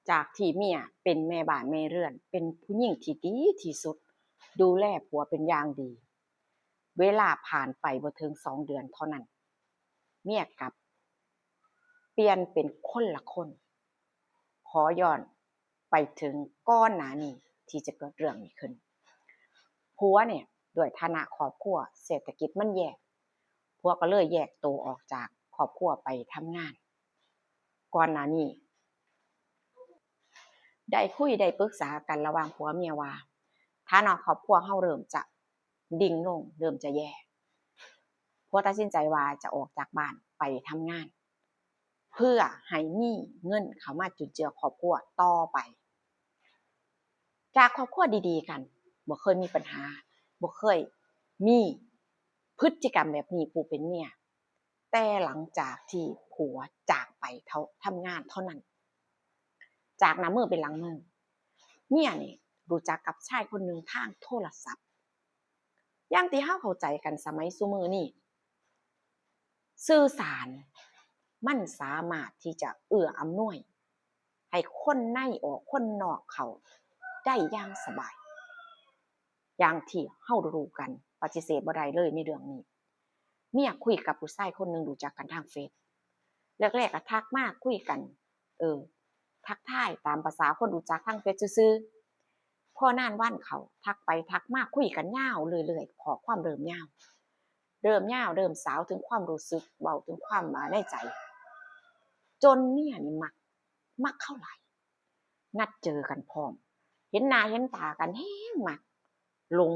จากที่เมียเป็นแม่บ้านแม่เรือนเป็นผู้หญิงที่ดีที่สุดดูแลผัวเป็นอย่างดีเวลาผ่านไปบ่ถึง2 เดือนเท่านั้นเมียกลับเปลี่ยนเป็นคนละคนขอย้อนไปถึงก้อนหน้านี้ที่จะเกิดเรื่องนี้ขึ้นผัวเนี่ยด้วยฐานะครอบครัวเศรษฐกิจมันแย่ผัวก็เลยแยกตัวออกจากครอบครัวไปทำงานก่อนหน้านี้ได้คุยได้ปรึกษากันระหว่างผัวเมียว่าฐานะครอบครัวเฮาเริ่มจะดิ่งลงเริ่มจะแย่ผัวตัดสินใจว่าจะออกจากบ้านไปทำงานเพื่อให้มีเงินเข้ามาจุนเจือครอบครัวต่อไปจากครอบครัวดีๆกันบ่เคยมีปัญหาบ่เคยมีพฤติกรรมแบบนี้ผู้เป็นเมียแต่หลังจากที่ผัวจากไปเขาทำงานเท่านั้นจากหน้ามือเป็นหลังมือเมียนี่รู้จักกับชายคนหนึ่งทางโทรศัพท์อย่างที่เฮาเข้าใจกันสมัยซุมื้อนี้สื่อสารมันสามารถที่จะเอื้ออำนวยให้คนในออกคนนอกเข้าได้อย่างสบายอย่างที่เฮารู้กันปฏิเสธบ่ได้เลยในเรื่องนี้เมียคุยกับผู้ชายคนหนึ่งรู้จักกันทางเฟซแรกๆก็ทักมาคุยกันทักทายตามภาษาคนรู้จักทางเฟซซื่อๆพอนานวันเขาทักไปทักมาคุยกันยาวเรื่อยๆขอความเริ่มยาวเริ่มสาวถึงความรู้สึกเว้าถึงความในใจจนเมียนี่มักเข้าหลายนัดเจอกันพร้อมเห็นหน้าเห็นตากันแฮงมักหลง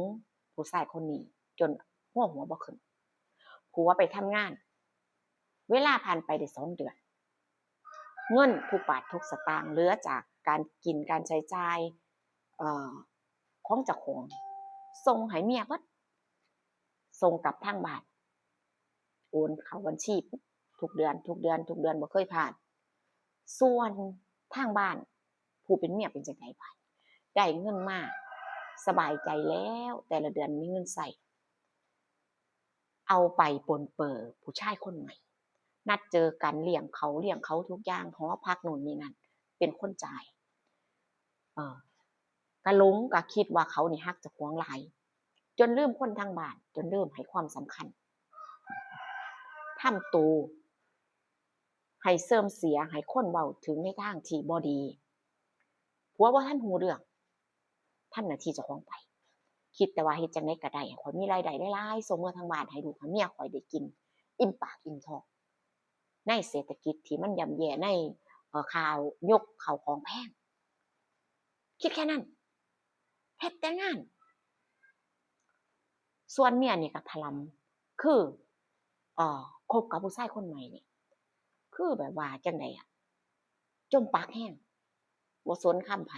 ผู้ชายคนนี้จนหัวบ่ขึ้นผัวไปทำงานเวลาผ่านไปได้2 เดือนเงินทุกบาททุกสตางค์เหลือจากการกินการใช้จ่ายของเจ้าของส่งให้เมียเบิดส่งกลับทางบ้านโอนเข้าบัญชีทุกเดือนบ่เคยพลาดส่วนทางบ้านผู้เป็นเมียเป็นจังได๋บัดได้เงินมาสบายใจแล้วแต่ละเดือนมีเงินใช้เอาไปปนเปื้อผู้ชายคนใหม่นัดเจอกันเลี้ยงเขาทุกอย่างหอพักโน่นนี่นั่นเป็นคนจ่ายก็หลงก็คิดว่าเขานี่รักเจ้าของหลายจนลืมคนทางบ้านจนลืมให้ความสำคัญทำตัวให้เสื่อมเสียให้คนเว้าถึงในทางที่บ่ดีผัวบ่ทันรู้เรื่องทำหน้าที่เจ้าของไปคิดแต่ว่าเฮ็ดจั่งใดก็ได้ให้ข้อยมีรายได้หลายๆส่งเงินทางบ้านให้ลูกให้เมียข้อยได้กินอิ่มปากอิ่มท้องในเศรษฐกิจที่มันย่ำแย่ในข่าวยกข้าวของแพงคิดแค่นั้นเฮ็ดแต่งานส่วนเมียนี่ก็ถลำคือคบกับผู้ชายคนใหม่นี่คือแบบว่าจั่งใดอะจมปากแรงบ่สนคำไผ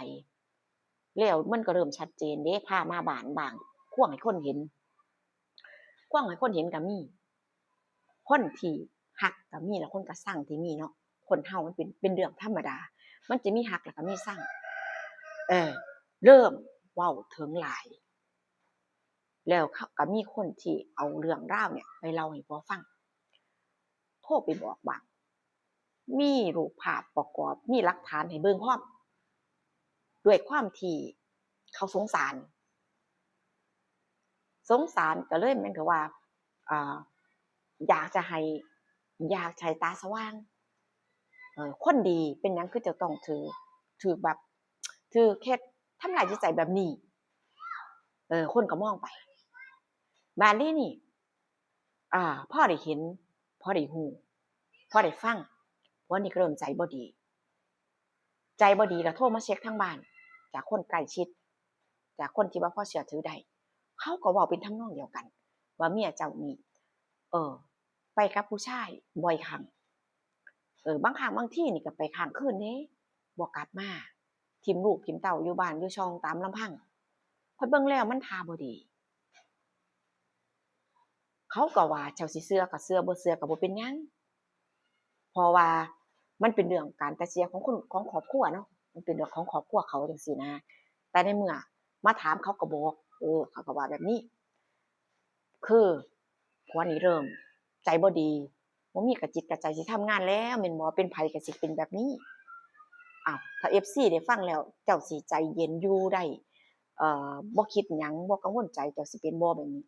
แล้วมันก็เริ่มชัดเจนเด้พามาบ้านบ้างควงให้คนเห็นควงให้คนเห็นก็มีคนที่รักก็มีแล้วคนก็ชังที่มีเนาะคนเฮามันเป็นเรื่องธรรมดามันจะมีรักแล้วก็มีชังเออเริ่มเว้าถึงหลายแล้วก็มีคนที่เอาเรื่องราวเนี่ยไปเล่าให้ผัวฟังโทรไปบอกบ้างมีรูปภาพประกอบมีหลักฐานให้เบิ่งพร้อมด้วยความที่เขาสงสารก็เลยเหมือนกับว่าอ่าอยากจะให้ตาสว่างคนดีเป็นหยังคือจะต้องถือแบบถือเฮ็ดทำร้ายจิตใจแบบนี้คนก็มองไปบัดนี้นี่พอได้เห็นพอได้ฮู้พอได้ฟังผัวนี่ก็เริ่มใจบ่ดีแล้วโทรมาเช็กทางบ้านจากคนใกล้ชิดจากคนที่ว่าพอเชื่อถือได้เขาก็เว้าเป็นทำนองเดียวกันว่าเมียเจ้านี่เออไปกับผู้ชายบ่อยครั้งบางครั้งบางทีนี่ก็ไปค้างคืนเด้บ่กลับมาถิ้มลูกถิ้มเต้าอยู่บ้านอยู่ช่องตามลำพังข้อยเบิ่งแล้วมันท่าบ่ดีเขาก็ว่าเจ้าสิเชื่อก็เชื่อบ่เชื่อก็บ่เป็นหยังเพราะว่ามันเป็นเรื่องการตัดสินใจของคนของครอบครัวเนาะมันเป็นเรื่องของครอบครัวเขาจังซี้นะแต่ในเมื่อมาถามเขาก็บอกเขาก็ว่าแบบนี้คือผัวนี่เริ่มใจบ่ดีบ่มีกะจิตกะใจสิทำงานแล้วแม่นบ่เป็นไผก็สิเป็นแบบนี้ อ้าวถ้า FC ได้ฟังแล้วเจ้าสิใจเย็นอยู่ได้บ่คิดหยังบ่กังวลใจเจ้าสิเป็นบ่แบบนี้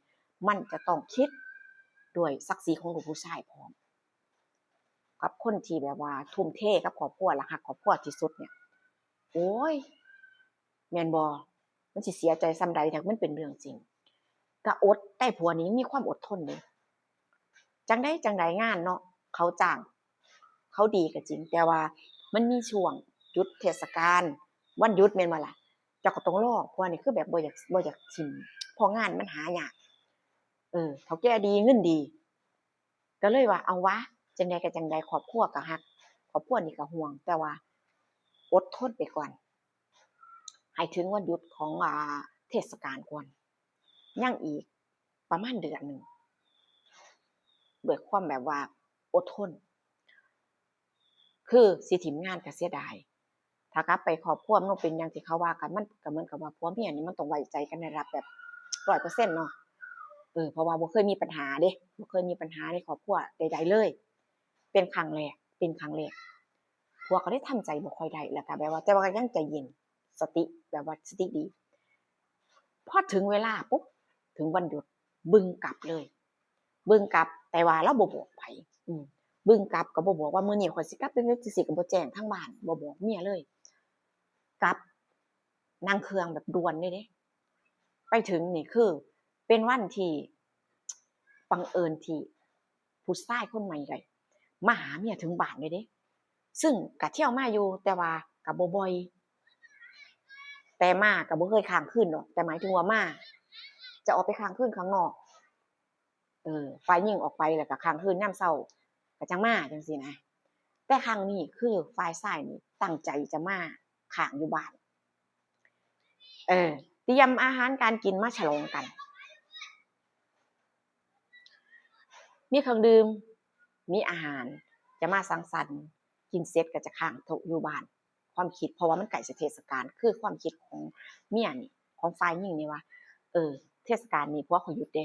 มันจะต้องคิดด้วยศักดิ์ศรีของลูกผู้ชายพร้อมกับคนที่แบบว่าทุ่มเทกับครอบครัวและรักครอบครัวที่สุดเนี่ยโอ๊ยแม่นบ่มันสิเสียใจส่ำใดถ้ามันเป็นเรื่องจริงก็อดแต่ผัวนี้มีความอดทนเด้จังได๋งานเนาะเขาจ้างเขาดีก็จริงแต่ว่ามันมีช่วงหยุดเทศกาลวันหยุดแม่นบ่ล่ะเจ้าก็ต้องรอผัวนี่คือแบบบ่อยากทิ่มเพราะงานมันหายากเฒ่าแก่ดีเงินดีก็เลยว่าเอาวะจังใดก็จังใดครอบครัวก็รักครอบครัวนี่ก็ห่วงแต่ว่าอดทนไปก่อนให้ถึงวันหยุดของเทศกาลก่อนยังอีกประมาณเดือนหนึ่งด้วยความแบบว่าอดทนคือสิถิ่มงานก็เสียดายถ้ากลับไปครอบครัวมันเป็นอย่างที่เขาว่ากันมันก็เหมือนกับว่าผัวเมียนี่มันต้องไว้ใจกันในระดับแบบ100%เนาะเพราะว่าบ่เคยมีปัญหาเด้บ่เคยมีปัญหาในครอบครัวใดๆเลยเป็นครั้งแรกผัวก็เลยทำใจบ่ค่อยได้แล้วก็แบบว่าแต่ว่าก็ยังใจเย็นสติแบบว่าสติดีพอถึงเวลาปุ๊บถึงวันหยุดบึ้งกลับเลยบึ้งกลับแต่ว่าเราบ่บอกไผบึ้งกลับก็บ่บอกว่ามื้อนี้ข้อยสิกลับจังได๋จังซี้ก็บ่แจ้งทางบ้านบ่บอกเมียเลยกลับนั่งเครื่องแบบด่วนเลยเด้ไปถึงนี่คือเป็นวันที่บังเอิญที่ผู้ชายคนใหม่ได้มาหาเมียถึงบ้านเลยเด้ซึ่งก็เที่ยวมาอยู่แต่ว่าก็บ่บ่อยแต่มาก็บ่เคยค้างคืนดอกแต่หมายถึงว่ามาจะออกไปค้างคืนข้างนอกฝ่ายหญิงออกไปแล้วก็ค้างคืนยามเช้าก็จังมาจังซี่นะแต่ครั้งนี้คือฝ่ายชายนี่ตั้งใจจะมาค้างอยู่บ้านเตรียมอาหารการกินมาฉลองกันมีเครื่องดื่มมีอาหารจะมาสังสรรค์กินเสร็จก็จะค้างอยู่บ้านความคิดเพราะว่ามันใกล้สิเทศกาลคือความคิดของเมียนี่ของฝ่ายหญิงนี่ว่าเทศกาลนี้ผัวเขาหยุดเด้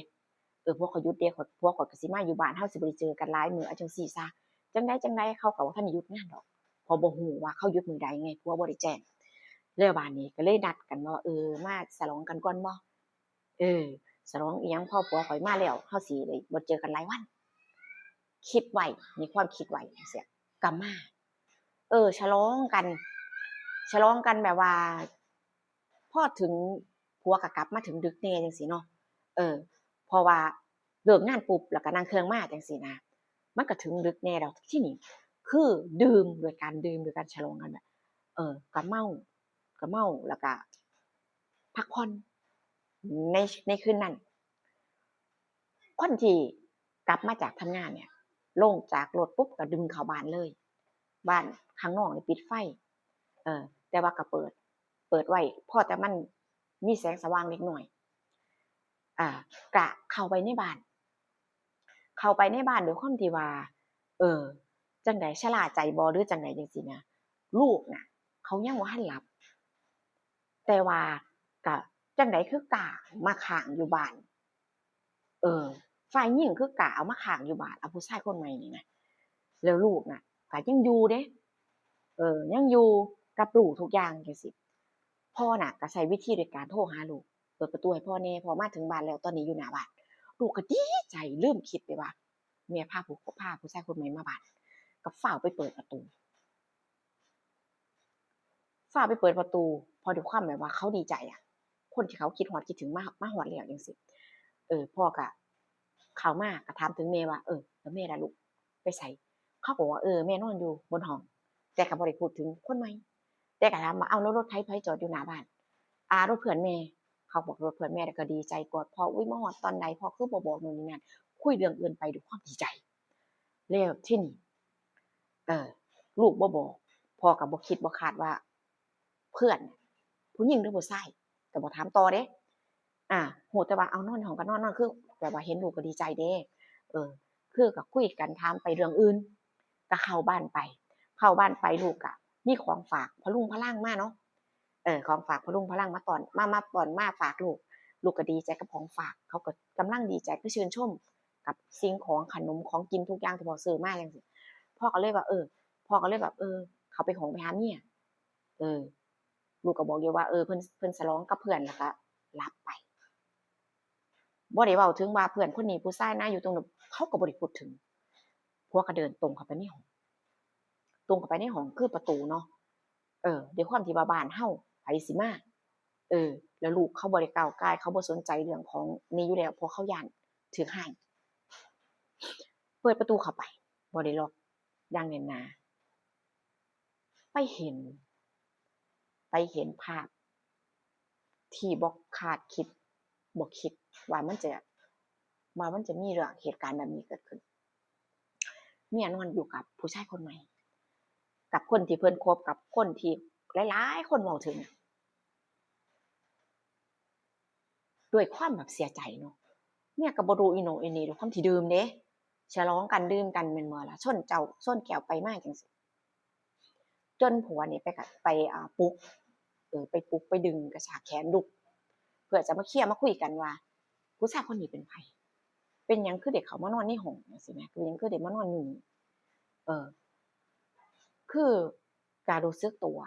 ผัวเขาหยุดเด้ผัวข้อยก็สิมาอยู่บ้านเฮาสิบ่ได้เจอกันหลายมื้อเอาจังซี่ซะจังได๋เขาก็บ่ทันได้หยุดงานดอกเพราะบ่ฮู้ว่าเขาหยุดมื้อใดไงผัวบ่ได้แจ้งแล้วบัดนี้ก็เลยนัดกันว่ามาฉลองกันก่อนบ่เออฉลองอิหยังพอผัวข้อยมาแล้วเฮาสิได้บ่เจอกันหลายวันคิดไว้มีความคิดไว้จังซี้ก็มาฉลองกันแบบว่าพอถึงผัวก็กลับมาถึงดึกแหน่จังซี้เนาะเพราะว่าเลิกงานปุ๊บแล้วก็นั่งเครื่องมาจังซี้นะมันก็ถึงดึกแหน่แล้วทีนี้คือดื่มด้วยการฉลองกันแบบก็เมาแล้วก็พักผ่อนในคืนนั้นคนที่กลับมาจากทำงานเนี่ยลงจากรถปุ๊บก็ดึงเข้าบ้านเลยบ้านข้างนอกนี่ปิดไฟแต่ว่าก็เปิดไว้พอแต่มันมีแสงสว่างเล็กน้อยก็เข้าไปในบ้านด้วยความที่ว่าจั่งใดชะล่าใจบ่หรือจั่งใดจังซี้นะลูกน่ะเขายังบ่ทันหลับแต่ว่าก็จั่งใดคือกล้ามาค้างอยู่บ้านฝ่ายหญิงคือกล้าเอามาค้างอยู่บ้านเอาผู้ชายคนใหม่นี่นะแล้วลูกน่ะก็ยังอยู่เดะยังอยู่กับลูกทุกอย่างจังซี้พ่อน่ะก็ใช้วิธีด้วยการโทรหาลูกเปิดประตูให้พ่อแหน่พ่อมาถึงบ้านแล้วตอนนี้อยู่หน้าบ้านลูกก็ดีใจลืมคิดไปว่าแม่พาผู้ชายคนใหม่มาบ้านก็ฟ้าวไปเปิดประตูพอด้วยความแบบว่าเขาดีใจอะคนที่เขาคิดฮอดคิดถึงมาฮอดแล้วจังซี้พ่อก็เข้ามาก็ถามถึงแม่ว่าแล้วแม่ล่ะลูกไปไสเขาก็บอกว่าแม่นอนอยู่บนห้องแต่ก็บ่ได้พูดถึงคนใหม่แต่ก็ถามว่าอ้าวแล้วรถไผจอดอยู่หน้าบ้านรถเพื่อนแม่เขาบอกรถเพื่อนแม่ก็ดีใจกอดพ่ออุ๊ยมาฮอดตอนใดพ่อคือบ่บอกนู่นนี่นั่นคุยเรื่องอื่นไปด้วยความดีใจแล้วทีนี้ลูกบ่บอกพ่อก็บ่คิดบ่คาดว่าเพื่อนผู้หญิงหรือผู้ชายก็บ่ถามต่อเด้ฮู้แต่ว่าเอานอนห้องก็นอนคือแบบว่าเห็นลูกก็ดีใจเด้คือก็คุยกันถามไปเรื่องอื่นก็เข้าบ้านไปลูกก็มีของฝากพะรุงพะรังมาเนาะของฝากพะรุงพะรังมาตอนมาฝากลูกก็ดีใจกับของฝากเขาก็กำลังดีใจคือชื่นชมกับสิ่งของขนมของกินทุกอย่างที่พ่อซื้อมาจังซี่พ่อก็เลยว่าพ่อก็เลยแบบเขาไปของไปหาเมีย ลูกก็บอกอยู่ว่าเพิ่นฉลองกับเพื่อนแล้วก็หลับไปบ่ได้เว้าถึงว่าเพื่อนคนนี้ผู้ชายนะอยู่ตรงนั้นเขาก็บ่ได้พูดถึงผัวก็เดินตรงเข้าไปในห้องตรงเข้าไปในห้องคือประตูเนาะด้วยความที่ว่าบ้านเฮาไผสิมาแล้วลูกเขาบ่ได้ก้าวก่ายเขาบ่สนใจเรื่องของนี้อยู่แล้วเพราะเขาย้านถูกให้เปิดประตูเข้าไปบ่ได้ล็อกอย่างแน่นหนาไปเห็นภาพที่บ่คาดคิดบ่คิดว่ามันจะมีเรื่องเหตุการณ์แบบนี้เกิดขึ้นเมียนอนอยู่กับผู้ชายคนใหม่กับคนที่เพิ่นคบกับคนที่หลายๆคนเว้าถึงด้วยความแบบเสียใจเนาะเมียก็บ่รู้อีโหนอีเหน่ด้วยความที่ดื่มเด้ฉลองกันดื่มกันแม่นบ่ล่ะชนแก้วไปมาจังซี่จนผัวนี่ไปปลุกไปปลุกไปดึงกระชากแขนลุกเพื่อจะมาเคลียร์มาคุยกันว่าผู้ชายคนนี้เป็นไผเป็นหยังคือได้เข้ามานอนในห้องจังซี่แหมเป็นหยังคือได้มานอนอยู่นี่เออคือก็รู้สึกตัว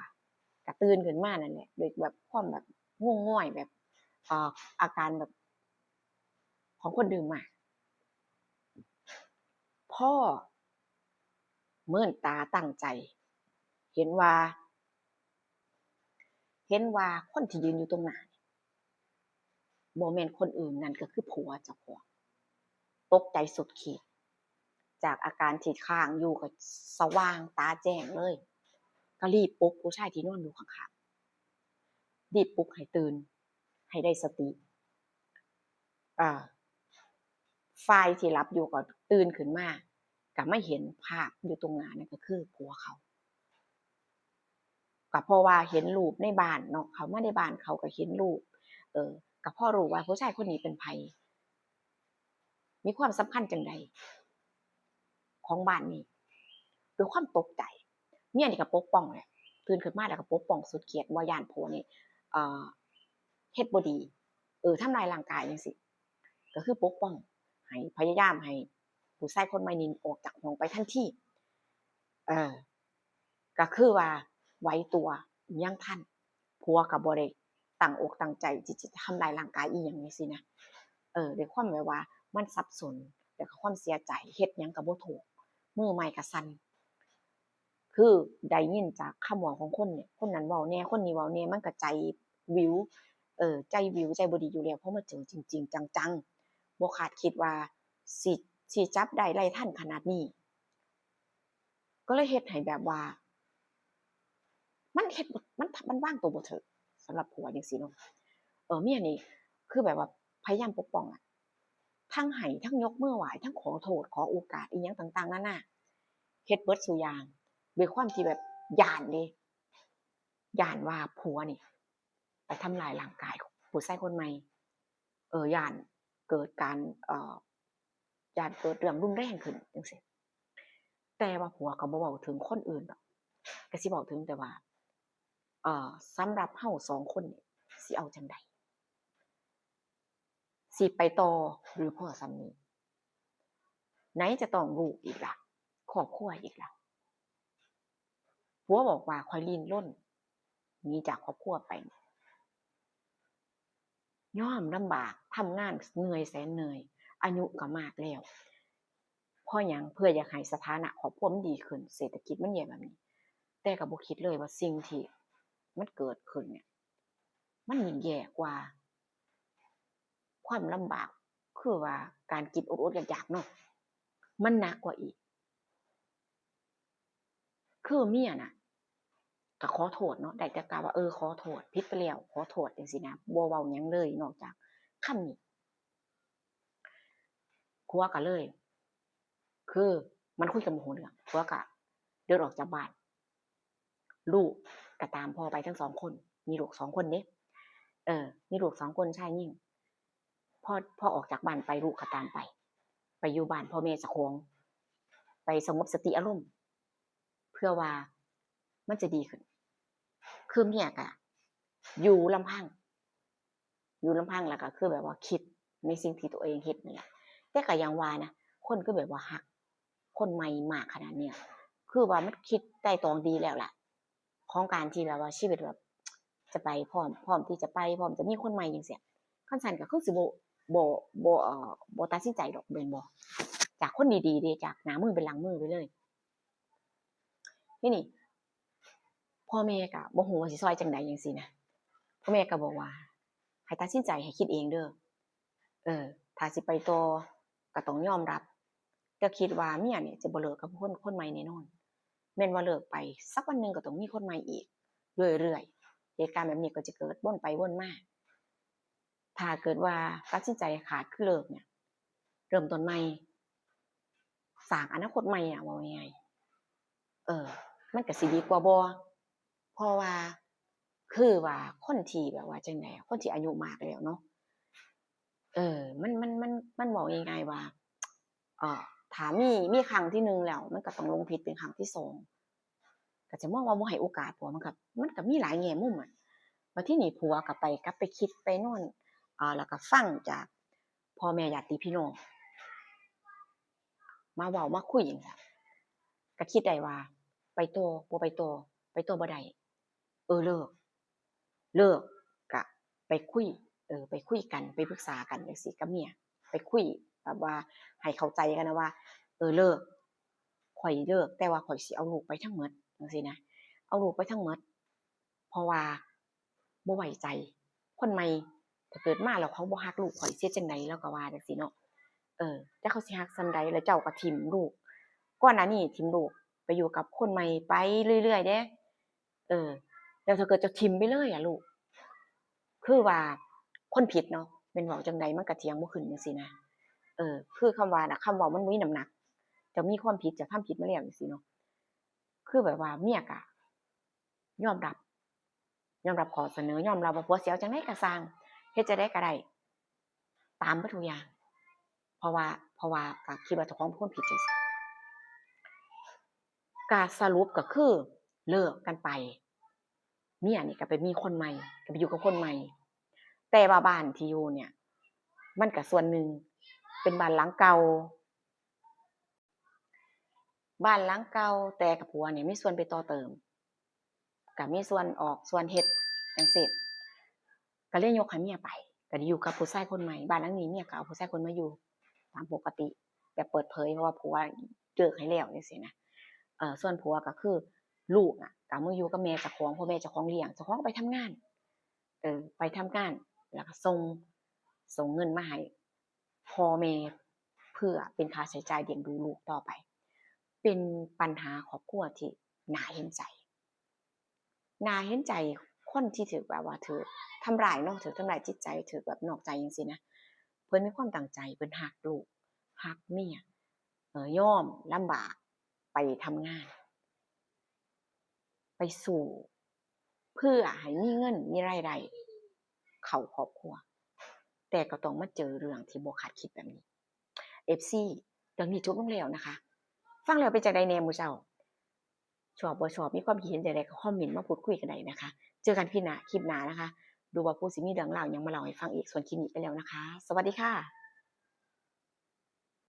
ก็ตื่นขึ้นมานั่นแหละด้วยแบบความแบบง่วงง่อยแบบเอ่ออาการแบบของคนดื่มมาพ่อเมื่นตาตั้งใจเห็นว่าคนที่ยืนอยู่ตรงหน้าบ่แม่นคนอื่นนั่นก็คือผัวเจ้าของตกใจสุดขีดจากอาการที่ค้างอยู่ก็สว่างตาแจ้งเลยก็รีบปลุกผู้ชายที่นอนอยู่ข้างๆรีบปลุกให้ตื่นให้ได้สติอ่าฝ่ายที่หลับอยู่ก็ตื่นขึ้นมาก็ไม่เห็นภาพอยู่ตรงหน้านั่นก็คือผัวเขาก็เพราะว่าเห็นรูปในบ้านเนาะเขามาในบ้านเขาก็เห็นรูปก็พอรู้ว่าผู้ชายคนนี้เป็นไผมีความสำคัญจังใดของบ้านนี้ด้วยความตกใจเมียนี่ก็ปกป้องแหละตื่นขึ้นมาแล้วก็ปกป้องสุดเขียดบ่ย้านผัวนี่เอ่อเฮ็ดบ่ดีทำลายร่างกายจังซี่ก็คือปกป้องให้พยายามให้ผู้ชายคนใหม่นี้ออกจากห้องไปทันทีเออก็คือว่าไหวตัวยังทันผัวก็บ่ได้ตั้งอกตั้งใจที่จะทำลายร่างกายอีหยังจังซี่นะด้วยความแบบว่ามันสับสนแล้วก็ความเสียใจเฮ็ดหยังก็บ่ถูกมือไม้ก็สั่นคือได้ยินจากคำเว้าของคนเนี่ยคนนั้นเว้าแหน่คนนี้เว้าแหน่มันก็ใจวิวใจวิวใจบ่ดีอยู่แล้วพอมาเจอจริงๆจังๆบ่คาดคิดว่าสิจับได้ไล่ทันขนาดนี้ก็เลยเฮ็ดให้แบบว่ามันเฮ็ดบ่มันวางตัวบ่ถูกสำหรับผัวจังซี่เนาะเมียนี่คือแบบว่าพยายามปกป้องอะทั้งให้ทั้งยกมือไหว้ทั้งขอโทษขอโอกาสอีหยังต่างๆนานาเฮ็ดเบิดซุอย่างด้วยความที่แบบย้านเดะย้านว่าผัวนี่ไปทำลายร่างกายผู้ชายคนใหม่ย้านเกิดการย้านเกิดเรื่องรุนแรงขึ้นจังซี่แต่ว่าผัวก็บ่เว้าถึงคนอื่นดอกก็สิเว้าถึงแต่ว่าเอ่อสำหรับเราสองคนนี่สิเอาจั่งใดสิไปต่อหรือพอส่ำนี้ไหนจะต้องลูกอีกล่ะครอบครัวอีกล่ะผัวบอกว่าข้อยลิ้นรนหนีจากครอบครัวไปยอมลำบากทำงานเหนื่อยแสนเหนื่อยอายุก็มากแล้วเพราะหยังเพื่ออยากให้สถานะครอบครัวมันดีขึ้นเศรษฐกิจมันแย่แบบนี้แต่ก็บ่คิดเลยว่าสิ่งที่มันเกิดขึ้นเนี่ยมันยิ่งแย่กว่าความลำบากคือว่าการกินอดๆอยากๆเนาะมันหนักกว่าอีกคือเมียน่ะก็ขอโทษเนาะได้แต่กล่าวว่าขอโทษผิดไปแล้วขอโทษจังซี้นะบ่เว้าหยังเลยนอกจากคำนี้ผัวก็เลยคือมันคุยกันบ่รู้เรื่องผัวก็เดินออกจากบ้านลูกก็ตามพ่อไปทั้งสองคนมีลูก2คนเด้มีลูก2คนชายหญิงพอออกจากบ้านไปลูกก็ตามไปอยู่บ้านพ่อแม่เจ้าของไปสงบสติอารมณ์เพื่อว่ามันจะดีขึ้นคือเมียก็อยู่ลำพังแล้วก็คือแบบว่าคิดในสิ่งที่ตัวเองเฮ็ดนี่แหละแต่ก็ยังว่านะคนคือแบบว่ารักคนใหม่มากขนาดเนี้ยคือว่ามันคิดไตร่ตรองดีแล้วล่ะ ของการที่แบบว่าชีวิตแบบจะไปพร้อมที่จะไปพร้อมจะมีคนใหม่จังซี่คันซั่นก็คือสิบ่ตัดสินใจดอกแม่นบ่จากคนดีๆเด้จากหน้ามือเป็นหลังมือไปเลยทีนี้พ่อแม่ก็บ่ฮู้ว่าสิช่วยจังใดจังซี่นะพ่อแม่ก็บอกว่าให้ตัดสินใจให้คิดเองเด้อถ้าสิไปต่อก็ต้องยอมรับแต่คิดว่าเมียนี่จะบ่เลิกกับคนใหม่แน่นอนแม่นว่าเลิกไปสักวันหนึ่งก็ต้องมีคนใหม่อีกเรื่อยๆเหตุการณ์แบบนี้ก็จะเกิดวนไปวนมาถ้าเกิดว่าตัดสินใจขาดคือเลิกเนี่ยเริ่มต้นใหม่สร้างอนาคตใหม่ว่าง่ายๆมันก็สิดีกว่าบ่เพราะว่าคือว่าคนที่แบบว่าจังได๋คนที่อายุมากแล้วเนาะมันเว้าง่ายๆว่าถ้ามีครั้งที่1แล้วมันก็ต้องลงผิดเป็นครั้งที่2ก็จะมองว่าบ่ให้โอกาสผัวมันก็มีหลายแง่มุมอะบัดทีนี้ผัวก็ไปกลับไปคิดไปโน่นแล้วก็ฟังจากพ่อแม่ญาติพี่น้องมาเว้ามาคุยจังซี้ก็คิดได้ว่าไปต่อบ่ไปต่อไปต่อบ่ได้เลิกก็ไปคุยไปคุยกันไปปรึกษากันจังซี่กับเมียไปคุยแบบว่าให้เข้าใจกันนะว่าเลิกข้อยเลิกแต่ว่าข้อยสิเอาลูกไปทั้งหมดจังซี่นะเอาลูกไปทั้งหมดเพราะว่าบ่ไว้ใจคนใหม่ถ้าเกิดมาแล้วเขาบ่รักลูกข้อยสิเฮ็ดจังได๋เลาก็ว่าจังซี่เนาะจักเขาสิรักส่ำใดแล้วเจ้าก็ถิ้มลูกก่อนหน้านี้ถิ้มลูกไปอยู่กับคนใหม่ไปเรื่อยๆเด้แล้วถ้าเกิดเจ้าถิ้มไปเลยอะลูกคือว่าคนผิดเนาะแม่นเว้าจั่งใดมันก็เถียงบ่ขึ้นจังซี่นะคือคำว่าน่ะคำเว้ามันบ่มีน้ำหนักเจ้ามีความผิดเจ้าทำผิดมาแล้วจังซี่เนาะคือแบบว่าเมียก็ยอมรับข้อเสนอยอมรับว่าผัวสิเอาจั่งใดก็สร้างเฮ็ดจั่งใดก็ได้ตามเบิดทุกอย่างเพราะว่าก็คิดว่าเจ้าของเป็นคนผิดจังซี่ก็สรุปก็คือเลิกกันไปเมียนี่ก็ไปมีคนใหม่ก็ไปอยู่กับคนใหม่แต่ว่าบ้านที่อยู่เนี่ยมันก็ส่วนหนึ่งเป็นบ้านหลังเก่าแต่กับผัวเนี่ยมีส่วนไปต่อเติมก็มีส่วนออกส่วนเฮ็ดจังซี่ก็เลยยกให้เมียไปก็ได้อยู่กับผู้ชายคนใหม่บ้านหลังนี้เมียก็เอาผู้ชายคนมาอยู่ตามปกติแบบเปิดเผยเพราะว่าผัวเลิกให้แล้วจังซี่นะส่วนผัวก็คือลูกอะก็มาอยู่กับแม่เจ้าของเพราะแม่เจ้าของเลี้ยงเจ้าของก็ไปทำงานไปทำงานแล้วก็ส่งเงินมาให้พ่อแม่เพื่อเป็นค่าใช้จ่ายเลี้ยงดูลูกต่อไปเป็นปัญหาครอบครัวที่น่าเห็นใจคนที่ถูกแบบว่าถูกทำร้ายเนาะถูกทำร้ายจิตใจถูกแบบนอกใจจังซี่นะเพิ่นมีความตั้งใจเพิ่นรักลูกรักเมียยอมลำบากไปทำงานไปสู่เพื่อให้มีเงินมีรายได้เข้าครอบครัวแต่ก็ต้องมาเจอเรื่องที่บ่คาดคิดแบบนี้ FC เรื่องนี้จบลงแล้วนะคะฟังแล้วเป็นจั่งใดแหน่หมู่เจ้าชอบบ่ชอบมีความคิดเห็นจั่งใดก็คอมเมนต์มาพูดคุยกันได้นะคะเจอกันคลิปหน้านะคะดูว่าผู้สิมีเรื่องราวหยังมาเล่าให้ฟังอีกส่วนคลิปนี้ไปแล้วนะคะสวัสดีค่ะ